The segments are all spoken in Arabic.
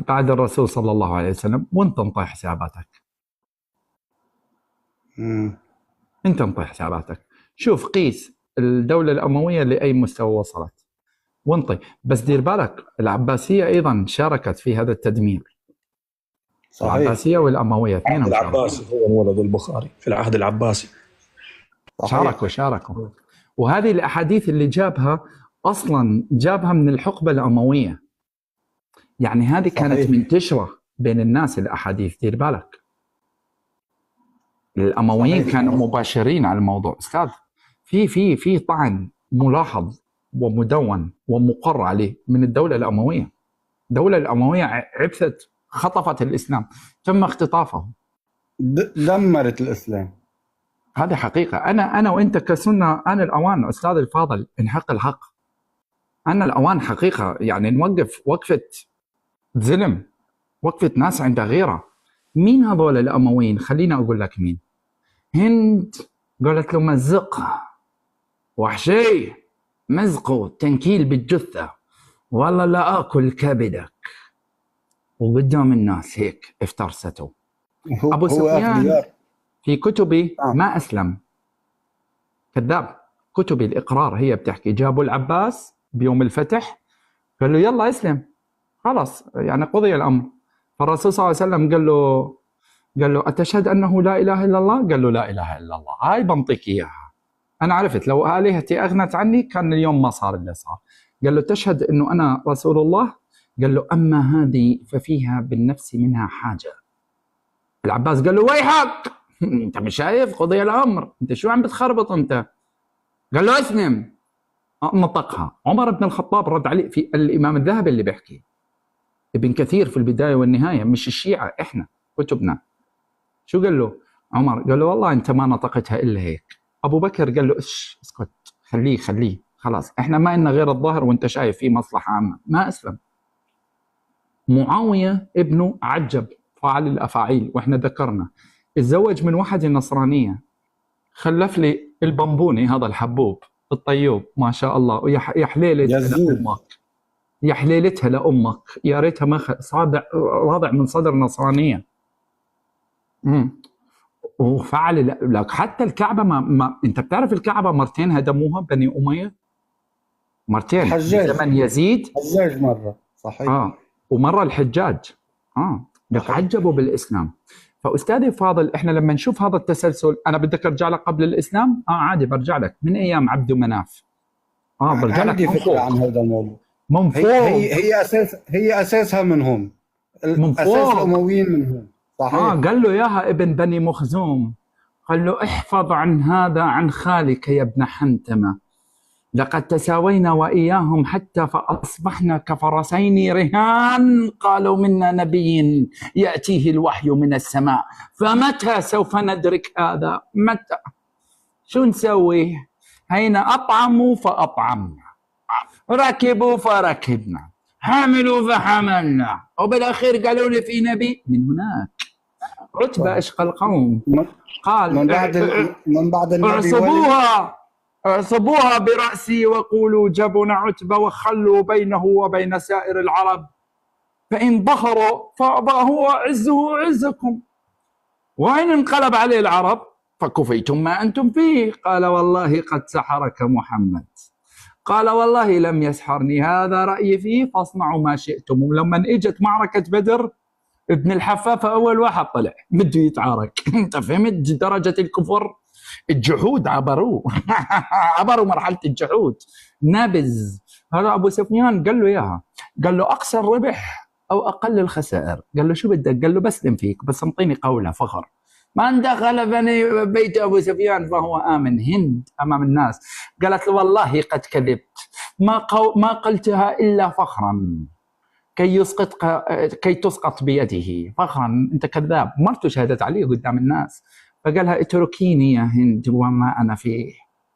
بعد الرسول صلى الله عليه وسلم، وانت انطي حساباتك. انت انطي حساباتك. شوف قيس الدولة الأموية لأي مستوى وصلت وانطي. بس دير بالك العباسية أيضا شاركت في هذا التدمير. صحيح. العباسية والأموية اثنينهم العباسي هو ولد البخاري في العهد العباسي. شاركوا. وهذه الأحاديث اللي جابها أصلا جابها من الحقبة الأموية، يعني هذه كانت منتشرة بين الناس الأحاديث. دير بالك الأمويين كانوا مباشرين على الموضوع أستاذ. في طعن ملاحظ ومدون ومقر عليه من الدولة الأموية. الدولة الأموية عبثت، خطفت الإسلام، تم اختطافه، دمرت الإسلام. هذه حقيقة. أنا وإنت كسنة أنا الأوان أستاذ الفاضل نحق الحق. أنا الأوان حقيقة يعني نوقف وقفة ظلم، وقفة ناس عندها غيرة. مين هذول الأمويين؟ خلينا أقول لك مين. هند قالت له مزق وحشي، مزقه تنكيل بالجثة، والله لا أكل كبدك، وقدام الناس هيك افترسته. أبو سفيان في كتبي ما أسلم، كذاب. كتبي الإقرار هي بتحكي جابوا العباس بيوم الفتح قال له يلا اسلم خلاص يعني قضي الأمر. فالرسول صلى الله عليه وسلم قال له أتشهد أنه لا إله إلا الله؟ قال له لا إله إلا الله. هاي بنطيك إياها، أنا عرفت لو آلهتي أغنت عني كان اليوم ما صار اللي صار. قال له تشهد أنه أنا رسول الله؟ قال له أما هذه ففيها بالنفس منها حاجة. العباس قال له ويحك أنت مش شايف قضي الأمر، أنت شو عم بتخربط أنت؟ قال له أسلم. نطقها. عمر بن الخطاب رد عليه في الإمام الذهبي اللي بيحكي، ابن كثير في البداية والنهاية، مش الشيعة إحنا كتبنا. شو قال له عمر؟ قال له والله أنت ما نطقتها إلا هيك. أبو بكر قال له اسكت خليه خلاص إحنا ما إلنا غير الظاهر وأنت شايف فيه مصلحة عامة. ما أسلم. معاوية ابنه عجب فعل الأفاعيل، وإحنا ذكرنا اتزوج من واحدة نصرانية، خلف لي البنبوني هذا الحبوب الطيوب ما شاء الله، ويا حليلتها لأمك، يا حليلتها لأمك، يا ريتها ما راضع من صدر نصرانية. وفعل لك حتى الكعبة ما انت بتعرف الكعبة مرتين هدموها بني أمية، مرتين زمن يزيد. حجاج مرة صحيح ومرة الحجاج لك عجبوا بالإسلام. فأستاذي فاضل احنا لما نشوف هذا التسلسل، أنا بدك أرجع لك قبل الإسلام؟ عادي برجع لك من أيام عبد مناف. برجع لك عندي فكرة عن هذا الموضوع. من فوق. هي أساسها من هون، من فوق. أساس الأمويين من هون. صحيح. قال له ياها ابن بني مخزوم، قال له احفظ عن هذا عن خالك يا ابن حنتمة، لقد تساوينا وإياهم حتى فأصبحنا كفرسين رهان، قالوا منا نبي يأتيه الوحي من السماء، فمتى سوف ندرك هذا؟ متى؟ شو نسوي؟ هينا أطعموا فأطعمنا، ركبوا فركبنا، حملوا فحملنا، وبالأخير قالوا لي في نبي من هناك. عتبة أشقى القوم قال من بعد النبي اعصبوها برأسي وقولوا جبن عتبة وخلوا بينه وبين سائر العرب، فإن ظهروا فهو عزه عزكم، وإن انقلب عليه العرب فكفيتم ما أنتم فيه. قال والله قد سحرك محمد، قال والله لم يسحرني، هذا رأيي فيه فاصنعوا ما شئتم. ولما اجت معركة بدر ابن الحفافة أول واحد طلع بده يتعارك. أنت فهمت درجة الكفر؟ الجحود عبروا مرحلة الجحود، نابز. هذا أبو سفيان قال له إياها، قال له أقصى الربح أو أقل الخسائر. قال له شو بدك؟ قال له بسلم فيك بس انطيني قولة فخر. من دخل بني بيت أبو سفيان فهو آمن. هند أمام الناس قالت له والله قد كذبت، ما قلتها إلا فخرا كي تسقط بيده، فخرا أنت كذاب. مرته شهدت عليه قدام الناس، فقالها اتركيني يا هند وما أنا فيه،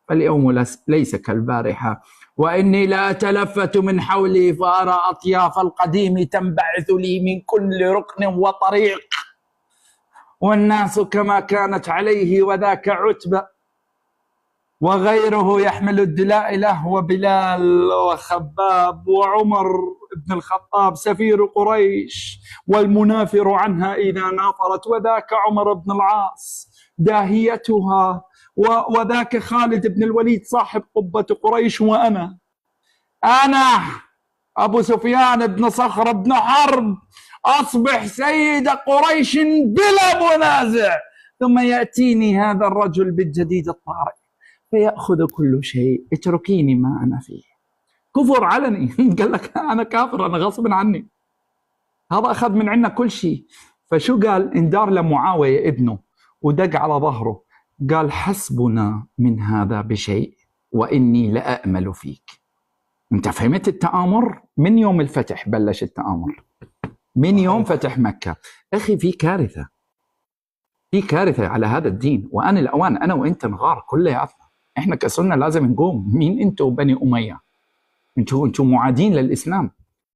فاليوم ليس كالبارحة، وإني لا أتلفت من حولي فأرى أطياف القديم تنبعث لي من كل ركن وطريق، والناس كما كانت عليه، وذاك عتبة وغيره يحمل الدلائل، وبلال وخباب وعمر بن الخطاب سفير قريش والمنافر عنها إذا نافرت، وذاك عمر بن العاص داهيتها، وذاك خالد بن الوليد صاحب قبة قريش، وأنا أبو سفيان بن صخر بن حرب أصبح سيد قريش بلا منازع، ثم يأتيني هذا الرجل بالجديد الطارئ فيأخذ كل شيء، اتركيني ما أنا فيه. كفر علني. قال لك أنا كافر، أنا غصب عني، هذا أخذ من عنا كل شيء. فشو قال؟ اندار لمعاوية ابنه ودق على ظهره قال حسبنا من هذا بشيء وإني لأأمل فيك. انت فهمت التآمر؟ من يوم الفتح بلش التآمر، من يوم فتح مكة. أخي في كارثة، في كارثة على هذا الدين، وأنا الأوان أنا وإنت نغار كلياتنا. إحنا كسنة لازم نقوم. مين أنتوا بني أمية؟ أنتوا معادين للإسلام.